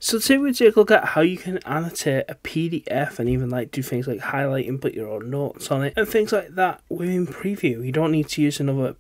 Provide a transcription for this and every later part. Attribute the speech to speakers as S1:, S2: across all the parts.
S1: So today we take a look at how you can annotate a PDF and even like do things like highlight and put your own notes on it and things like that within Preview. You don't need to use another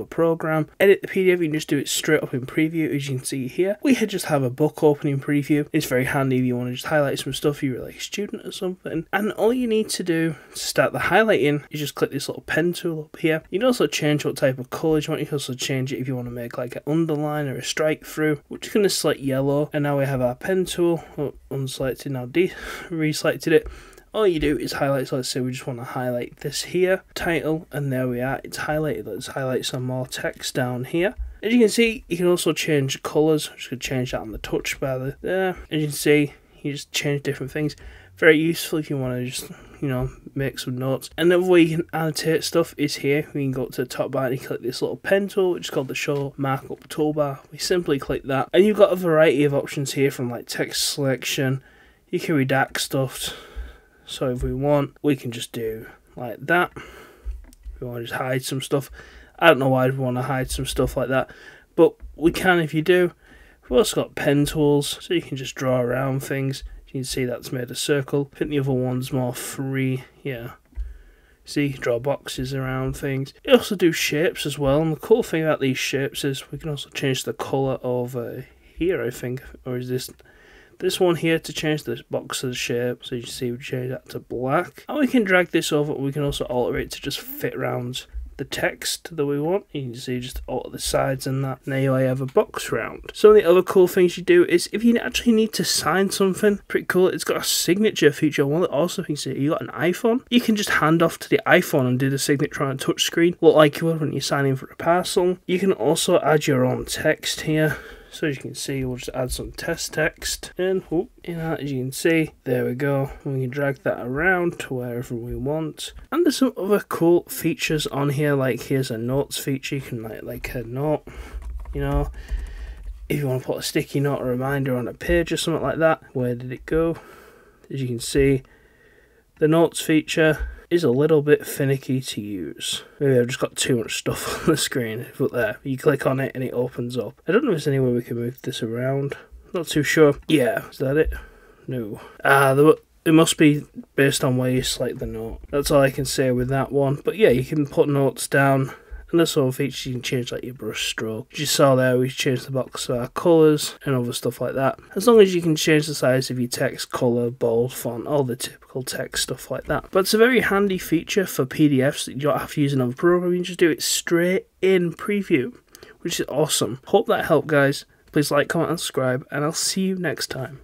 S1: program. Edit the PDF, you can just do it straight up in Preview. As you can see here, we just have a book open in Preview. It's very handy if you want to just highlight some stuff, you're like a student or something. And all you need to do to start the highlighting is just click this little pen tool up here. You can also change what type of colour you want. You can also change it if you want to make like an underline or a strike through. We're just going to select yellow, and now we have our pen tool. Unselected, now reselected it. All you do is highlight. So let's say we just want to highlight this here, title, and there we are, it's highlighted. Let's highlight some more text down here. As you can see, you can also change colours. I'm just going to change that on the touch bar there. As you can see, you just change different things. Very useful if you want to just, make some notes. Another way you can annotate stuff is here. We can go up to the top bar and you click this little pen tool, which is called the Show Markup Toolbar. We simply click that, and you've got a variety of options here from like text selection. You can redact stuff. So if we want, we can just do like that. If we want to just hide some stuff. I don't know why we want to hide some stuff like that, but we can if you do. We've also got pen tools, so you can just draw around things. You can see that's made a circle. I think the other one's more free, yeah. See, you can draw boxes around things. You also do shapes as well, and the cool thing about these shapes is we can also change the colour over here, I think. Or is this one here to change this box's shape? So you see we change that to black. And we can drag this over, we can also alter it to just fit around the text that we want. You can see just alter the sides and that. Now I have a box round. Some of the other cool things you do is if you actually need to sign something, pretty cool. It's got a signature feature. One that also things that you got an iPhone, you can just hand off to the iPhone and do the signature on a touch screen, look like you would when you're signing for a parcel. You can also add your own text here. So as you can see, we'll just add some test text, and as you can see, there we go. We can drag that around to wherever we want. And there's some other cool features on here, like here's a notes feature. You can like a note, if you want to put a sticky note or reminder on a page or something like that. Where did it go? As you can see, the notes feature is a little bit finicky to use. Maybe I've just got too much stuff on the screen, but there, you click on it and it opens up. I don't know if there's any way we can move this around. Not too sure. Yeah, is that it? No. It must be based on where you select the note. That's all I can say with that one. But yeah, you can put notes down. And this whole feature, you can change like your brush stroke. As you saw there, we changed the box to our colours and other stuff like that. As long as you can change the size of your text, colour, bold, font, all the typical text stuff like that. But it's a very handy feature for PDFs that you don't have to use another program. You can just do it straight in Preview, which is awesome. Hope that helped, guys. Please like, comment, and subscribe, and I'll see you next time.